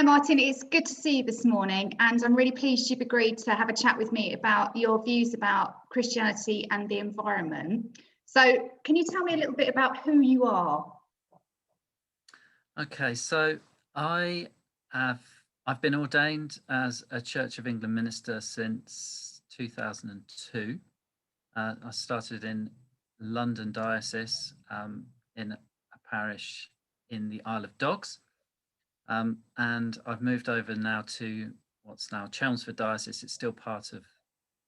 Hi Martin, it's good to see you this morning, and I'm really pleased you've agreed to have a chat with me about your views about Christianity and the environment. So can you tell me a little bit about who you are? Okay, so I've been ordained as a Church of England minister since 2002. I started in London diocese in a parish in the Isle of Dogs, and I've moved over now to what's now Chelmsford diocese. It's still part of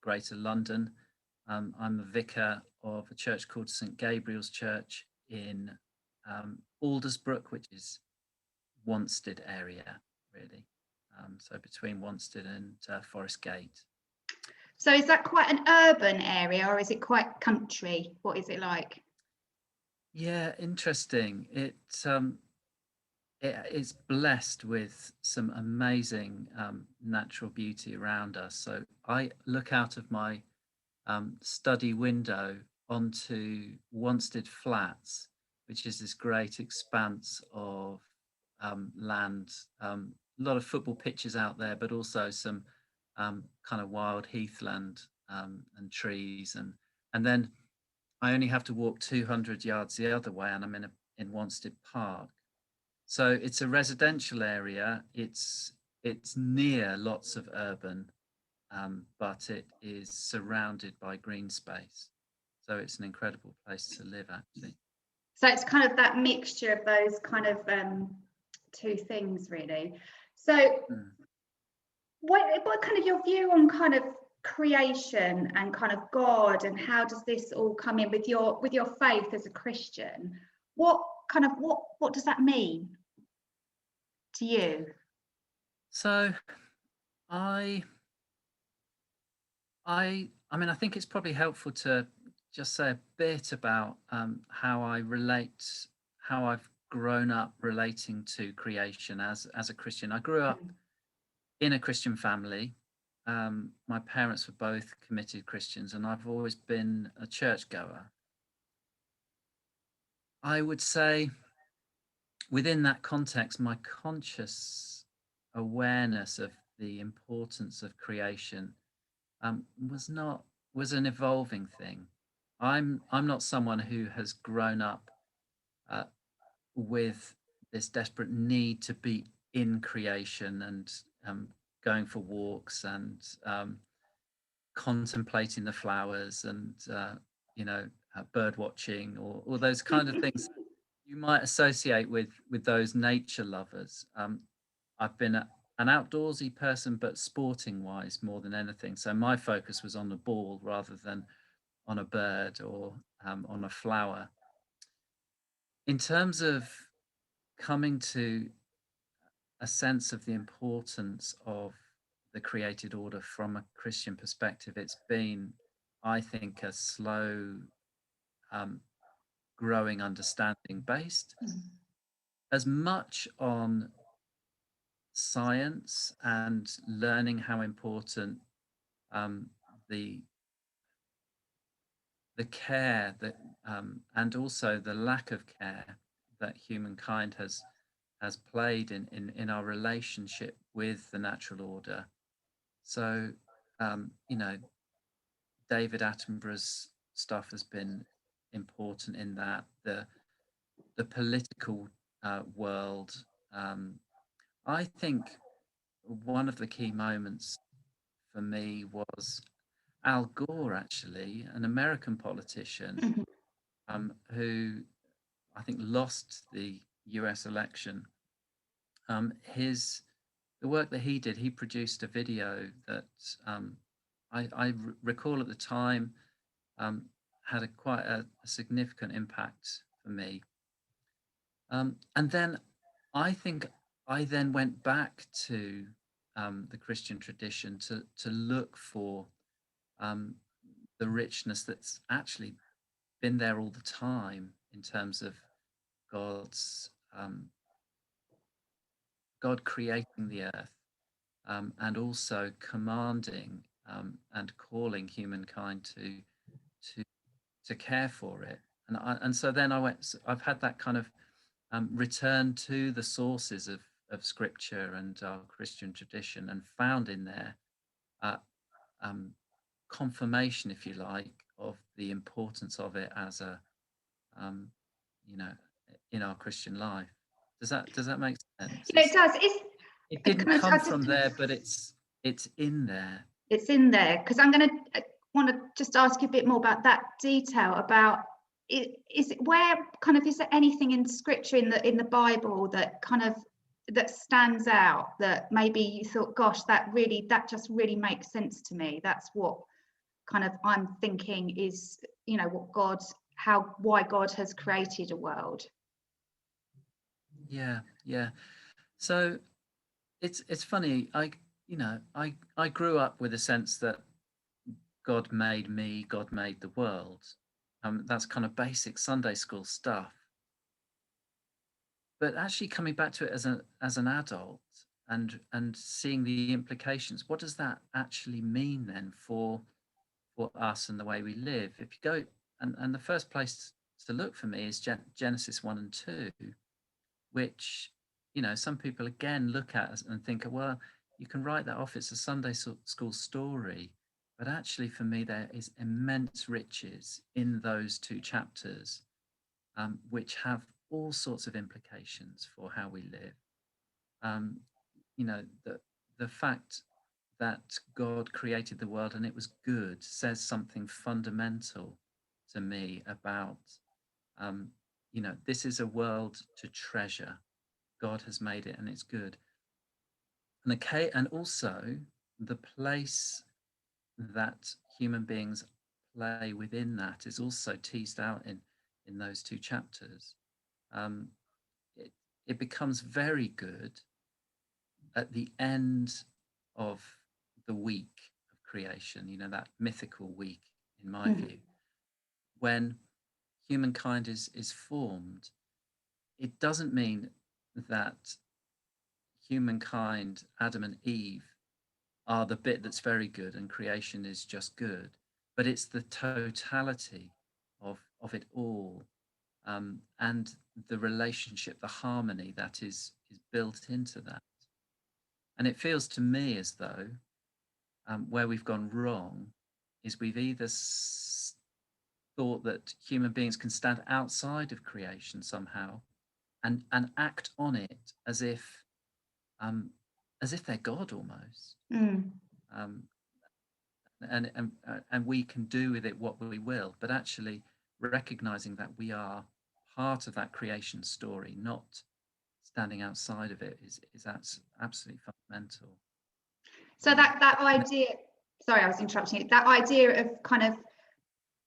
Greater London. I'm a vicar of a church called St Gabriel's Church in Aldersbrook, which is Wanstead area, really. So between Wanstead and Forest Gate. So is that quite an urban area or is it quite country? What is it like? Yeah, interesting. It's blessed with some amazing natural beauty around us. So I look out of my study window onto Wanstead Flats, which is this great expanse of land. A lot of football pitches out there, but also some kind of wild heathland and trees, and then I only have to walk 200 yards the other way, and I'm in Wanstead Park. So it's a residential area. It's near lots of urban, but it is surrounded by green space. So it's an incredible place to live, actually. So it's kind of that mixture of those kind of two things, really. So what kind of your view on kind of creation and kind of God, and how does this all come in with your faith as a Christian? What does that mean to you? So I mean, I think it's probably helpful to just say a bit about how I've grown up relating to creation as a Christian. I grew up in a Christian family. My parents were both committed Christians, and I've always been a churchgoer. I would say within that context, my conscious awareness of the importance of creation was an evolving thing. I'm not someone who has grown up uh, with this desperate need to be in creation and going for walks and contemplating the flowers and bird watching or those kind of things you might associate with those nature lovers. I've been an outdoorsy person, but sporting wise more than anything. So my focus was on the ball rather than on a bird or on a flower. In terms of coming to a sense of the importance of the created order from a Christian perspective, it's been, I think, a slow growing understanding based as much on science and learning how important um, the care that and also the lack of care that humankind has played in our relationship with the natural order. So David Attenborough's stuff has been important in that the political world. I think one of the key moments for me was Al Gore, actually, an American politician who I think lost the US election. The work that he did, he produced a video that I recall at the time had quite a significant impact for me. And then I think I then went back to the Christian tradition to look for the richness that's actually been there all the time in terms of God's God creating the earth and also commanding and calling humankind to care for it. And so then I've had that kind of return to the sources of Scripture and our Christian tradition, and found in there uh, um, confirmation, if you like, of the importance of it as a um, you know, in our Christian life. Does that make sense? Yeah, it does. It didn't I come just, from there, but it's in there. it's in there, because I'm going to want to just ask you a bit more about that detail about it. Is it where kind of, is there anything in Scripture in the Bible that kind of that stands out, that maybe you thought, gosh, that just really makes sense to me? That's what kind of I'm thinking is, what why God has created a world. Yeah, yeah. So it's funny. I grew up with a sense that God made me, God made the world. That's kind of basic Sunday school stuff. But actually coming back to it as an adult and seeing the implications, what does that actually mean then for us and the way we live? If you go and the first place to look for me is Genesis 1 and 2, which, some people again look at us and think, well, you can write that off, it's a Sunday school story. But actually, for me, there is immense riches in those two chapters, which have all sorts of implications for how we live. Um, the fact that God created the world and it was good says something fundamental to me about, um, this is a world to treasure. God has made it and it's good. And also the place that human beings play within that is also teased out in those two chapters. Um, it, it becomes very good at the end of the week of creation, that mythical week, in my view, when humankind is formed. It doesn't mean that humankind, Adam and Eve, are the bit that's very good and creation is just good, but it's the totality of it all, and the relationship, the harmony that is built into that. And it feels to me as though, where we've gone wrong is we've either thought that human beings can stand outside of creation somehow and act on it um, as if they're God almost. Um, and we can do with it what we will, but actually recognizing that we are part of that creation story, not standing outside of it, is absolutely fundamental. So that idea, sorry, I was interrupting you, that idea of kind of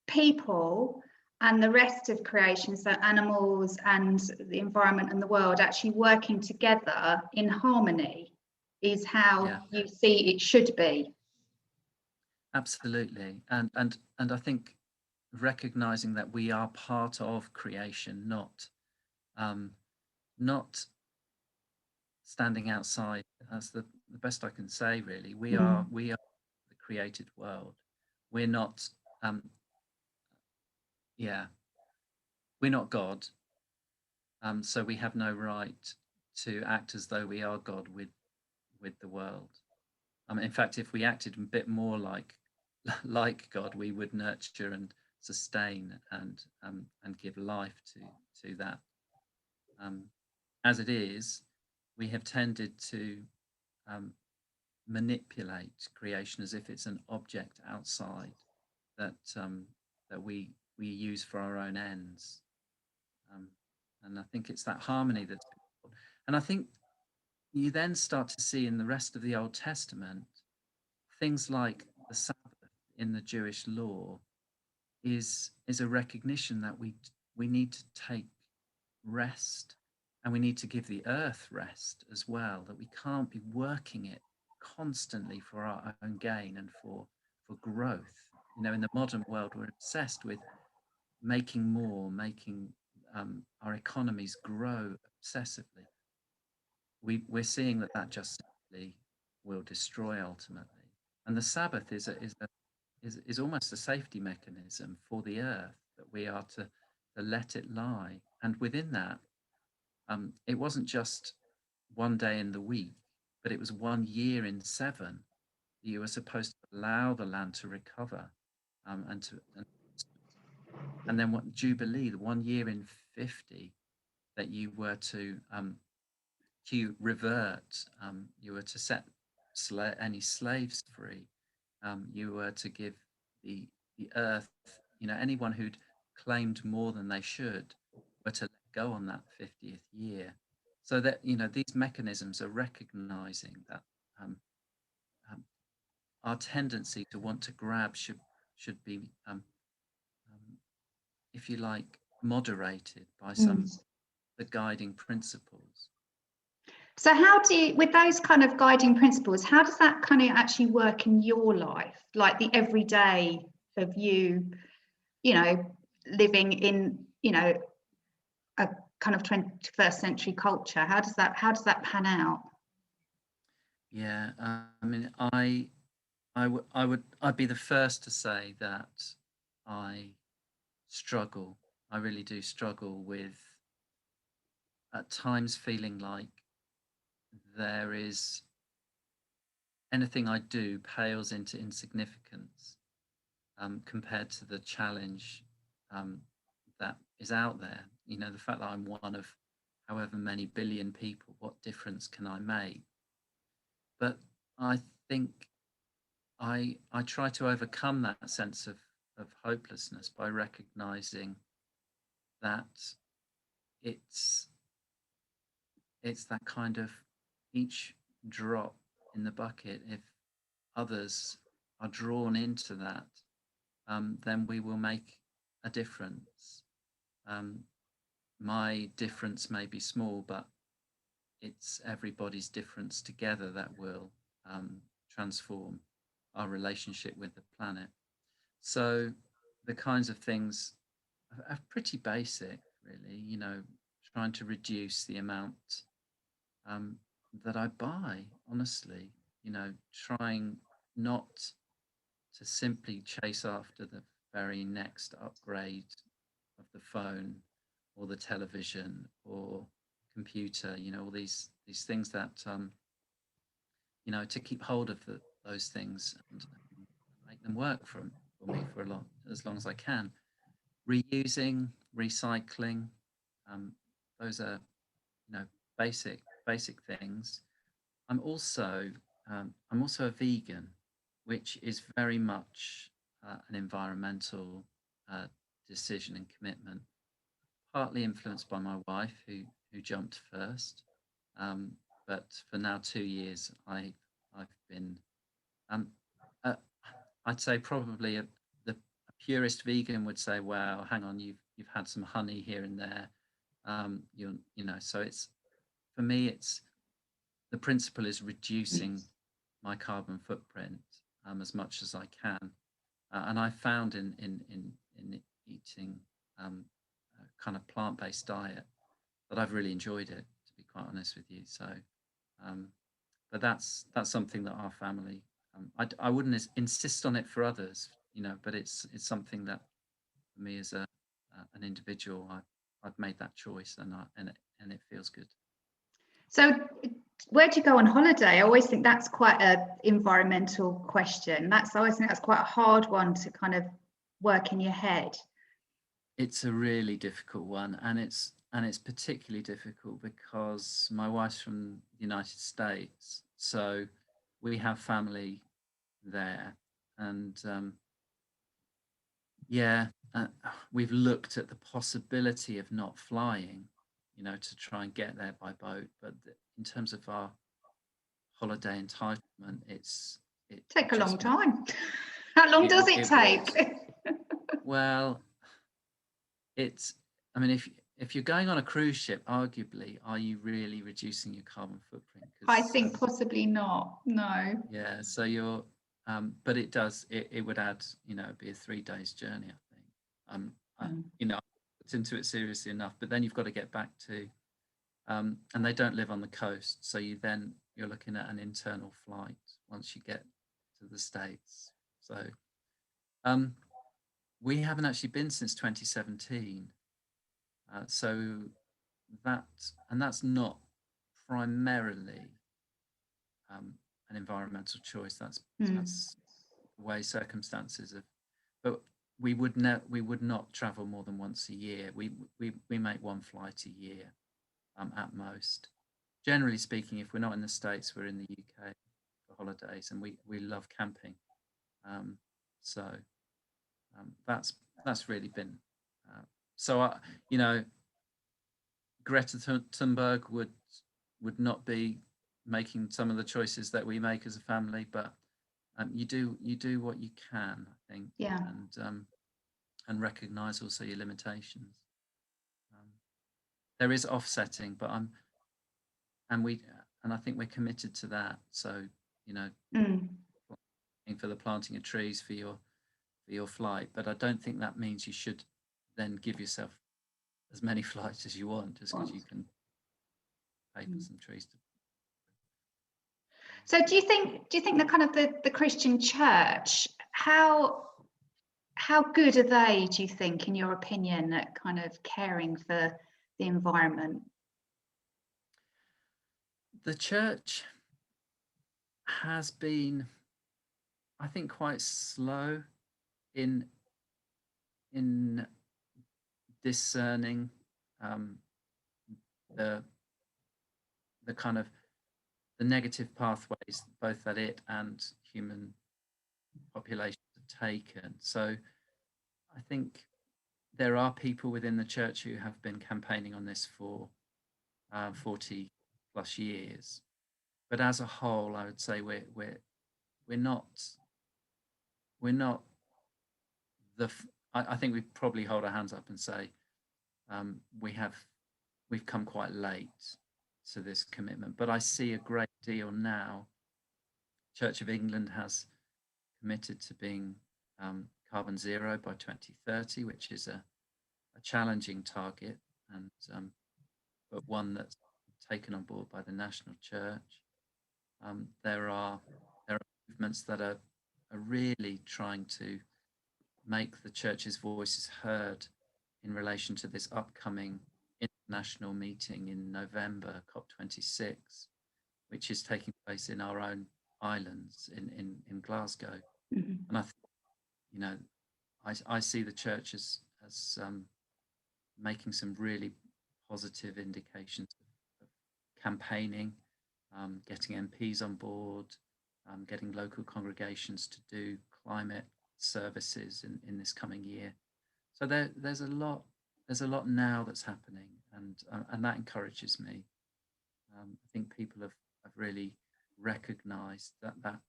people and the rest of creation, so animals and the environment and the world actually working together in harmony, is how you see it should be. Absolutely. And I think recognizing that we are part of creation, not standing outside. That's the best I can say, really. We are the created world. We're not um yeah, we're not God. So we have no right to act as though we are God with the world. In fact, if we acted a bit more like God, we would nurture and sustain and give life to that. As it is, we have tended to um, manipulate creation as if it's an object outside that we use for our own ends. Um, and I think it's that harmony that's important. And I think you then start to see in the rest of the Old Testament things like the Sabbath in the Jewish law is a recognition that we need to take rest, and we need to give the earth rest as well, that we can't be working it constantly for our own gain and for growth. In the modern world, we're obsessed with making more, making our economies grow obsessively. We're seeing that just simply will destroy ultimately. And the Sabbath is almost a safety mechanism for the earth, that we are to let it lie. And within that, it wasn't just one day in the week, but it was 1 year in 7 that you were supposed to allow the land to recover, and then what Jubilee, the 1 year in 50 that you were to revert, you were to set any slaves free, you were to give the earth, anyone who'd claimed more than they should were to let go on that 50th year. So that, these mechanisms are recognizing that um, um, our tendency to want to grab should be, if you like, moderated by some the guiding principles. So how do you, with those kind of guiding principles, how does that kind of actually work in your life? Like the everyday of you, living in, a kind of 21st century culture. How does that pan out? Yeah, I mean, I'd be the first to say that I struggle. I really do struggle with at times feeling like there is anything I do pales into insignificance compared to the challenge that is out there. The fact that I'm one of however many billion people, what difference can I make? But I think I try to overcome that sense of hopelessness by recognizing that it's that kind of each drop in the bucket. If others are drawn into that, then we will make a difference. My difference may be small, but it's everybody's difference together that will transform our relationship with the planet. So the kinds of things are pretty basic, really, trying to reduce the amount that I buy, honestly, trying not to simply chase after the very next upgrade of the phone or the television or computer, all these things that, to keep hold of those things and make them work for me for as long as I can. Reusing, recycling, those are, basic things. I'm also a vegan, which is very much an environmental decision and commitment, partly influenced by my wife who jumped first. But for now 2 years, I've been um, uh, I'd say probably the purist vegan would say, "Wow, hang on, you've had some honey here and there." So it's for me, it's the principle is reducing my carbon footprint as much as I can, and I found in eating a kind of plant-based diet that I've really enjoyed it. To be quite honest with you, so. But that's something that our family. I wouldn't insist on it for others, but it's something that for me as an individual, I've made that choice, and it feels good. So, where do you go on holiday? I always think that's quite an environmental question. I always think that's quite a hard one to kind of work in your head. It's a really difficult one, and it's particularly difficult because my wife's from the United States, so we have family there, and we've looked at the possibility of not flying, to try and get there by boat. But in terms of our holiday entitlement, it take a long time. How long does it take? Well, I mean, if you're going on a cruise ship, arguably, are you really reducing your carbon footprint? I think possibly not. No. Yeah. So you're, but it does. It would add. It'd be a 3 days journey, I think. I looked into it seriously enough, but then you've got to get back to, and they don't live on the coast, so you're looking at an internal flight once you get to the States. So, we haven't actually been since 2017. So that's not primarily an environmental choice. That's the way circumstances have. But we would not travel more than once a year. We make one flight a year at most. Generally speaking, if we're not in the States, we're in the UK for holidays, and we love camping. So that's really been. Greta Thunberg would not be making some of the choices that we make as a family, but you do what you can, I think, and recognise also your limitations. There is offsetting, but I think we're committed to that. So for the planting of trees for your flight, but I don't think that means you should then give yourself as many flights as you want just because you can pay for some trees. So do you think the kind of the Christian church, how good are they, do you think, in your opinion, at kind of caring for the environment? The church has been, I think, quite slow in discerning the kind of the negative pathways both that it and human populations have taken. So I think there are people within the church who have been campaigning on this for 40 plus years, but as a whole, I would say we're not I think we probably hold our hands up and say we've come quite late to this commitment, but I see a great deal now. Church of England has committed to being carbon zero by 2030, which is a challenging target, and but one that's taken on board by the national church. There are movements that are really trying to make the church's voices heard in relation to this upcoming international meeting in November, COP26, which is taking place in our own islands in Glasgow. And I think, I see the church as making some really positive indications of campaigning, getting MPs on board, getting local congregations to do climate services in this coming year. So there's a lot now that's happening, and that encourages me. I think people have really recognised that the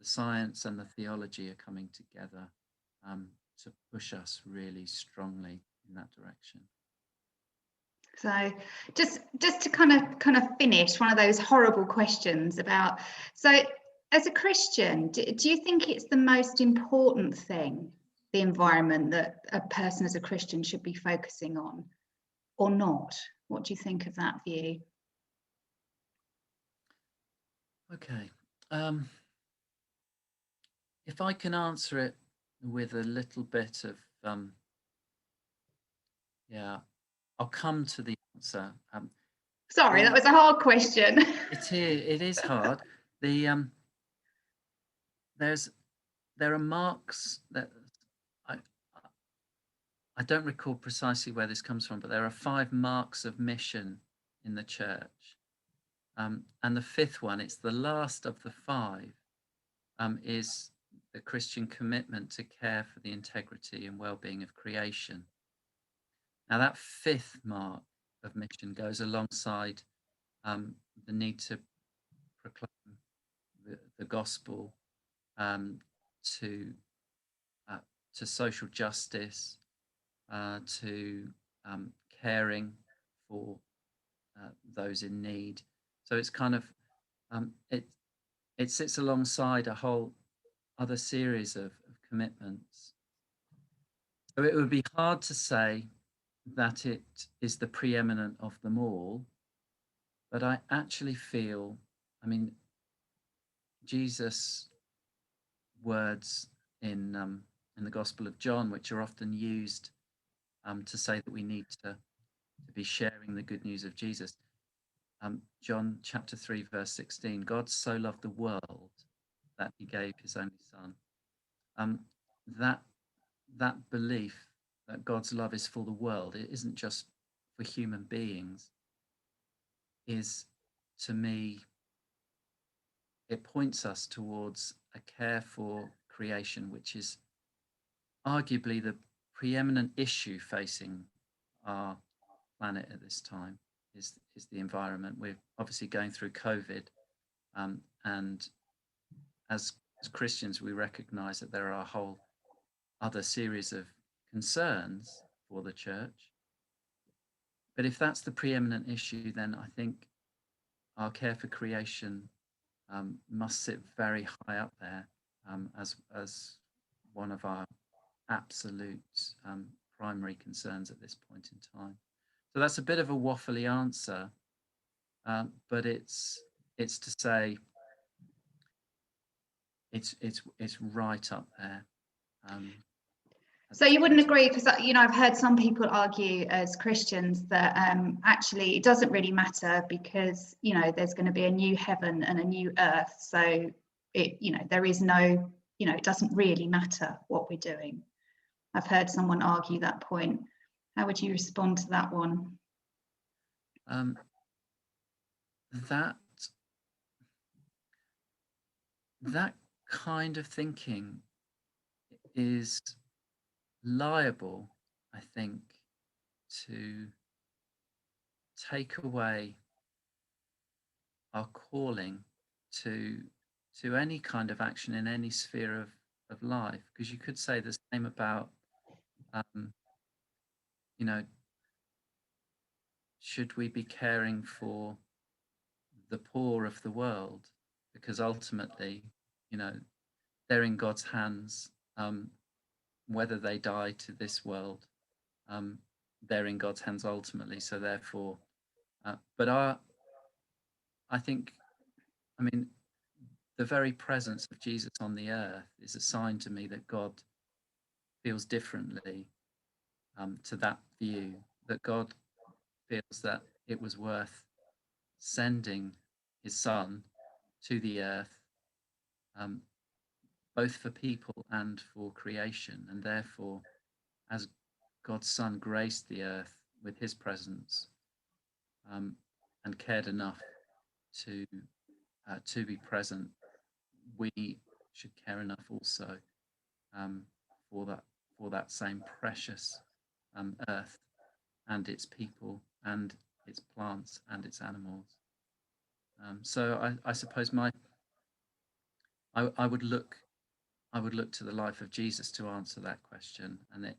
science and the theology are coming together to push us really strongly in that direction. So just to kind of finish, one of those horrible questions about, so as a Christian, do you think it's the most important thing, the environment, that a person as a Christian should be focusing on, or not? What do you think of that view? Okay. If I can answer it with a little bit of, I'll come to the answer. Sorry, that was a hard question. It is hard. There are marks that I don't recall precisely where this comes from, but there are 5 marks of mission in the church. And the 5th one, it's the last of the 5, is the Christian commitment to care for the integrity and well-being of creation. Now, that 5th mark of mission goes alongside the need to proclaim the gospel to social justice, to caring for those in need. So it's kind of it sits alongside a whole other series of commitments. So it would be hard to say that it is the preeminent of them all, but I actually feel, Jesus' words in the Gospel of John, which are often used to say that we need to be sharing the good news of Jesus. John chapter 3 verse 16, God so loved the world that he gave his only son. That belief that God's love is for the world, it isn't just for human beings, is, to me, it points us towards a care for creation, which is arguably the preeminent issue facing our planet at this time, is the environment. We're obviously going through COVID, and as Christians, we recognize that there are a whole other series of concerns for the church. But if that's the preeminent issue, then I think our care for creation must sit very high up there, as one of our absolute primary concerns at this point in time. So that's a bit of a waffly answer, but it's to say it's right up there. So you wouldn't agree, because I've heard some people argue as Christians that actually it doesn't really matter, because there's going to be a new heaven and a new earth, so there is no, it doesn't really matter what we're doing. I've heard someone argue that point. How would you respond to that one? That kind of thinking is liable, I think, to take away our calling to any kind of action in any sphere of life. Because you could say the same about, should we be caring for the poor of the world? Because ultimately, they're in God's hands. Whether they die to this world, they're in God's hands ultimately. So therefore, I think, the very presence of Jesus on the earth is a sign to me that God feels differently to that view, that God feels that it was worth sending his son to the earth, both for people and for creation. And therefore, as God's son graced the earth with his presence, and cared enough to be present, we should care enough also for that same precious earth and its people and its plants and its animals. So I suppose I would look to the life of Jesus to answer that question, and it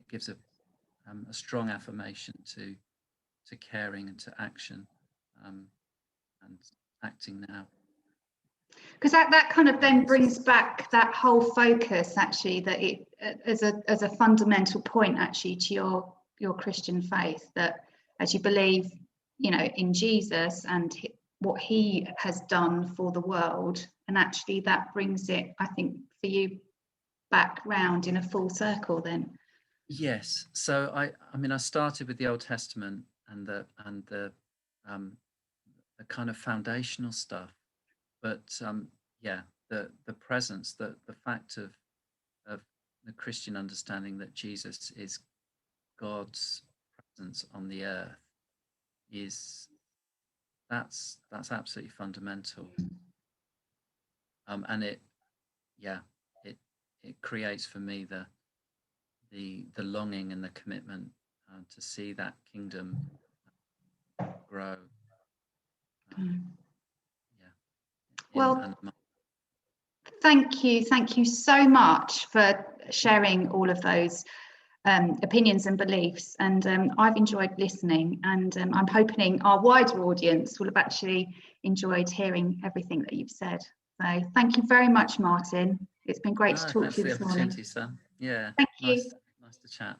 gives a strong affirmation to caring and to action, and acting now. Because that kind of then brings back that whole focus, actually, that it as a fundamental point, actually, to your Christian faith, that as you believe, in Jesus and what he has done for the world, and actually that brings it, I think, for you back round in a full circle then. Yes. So I started with the Old Testament and the kind of foundational stuff, but the presence, the fact of the Christian understanding that Jesus is God's presence on the earth, that's absolutely fundamental. And it creates for me the longing and the commitment to see that kingdom grow. Well, thank you so much for sharing all of those opinions and beliefs, and I've enjoyed listening, and I'm hoping our wider audience will have actually enjoyed hearing everything that you've said. So thank you very much, Martyn. It's been great to talk to you this morning. Sam. Yeah, thank you. Nice to chat.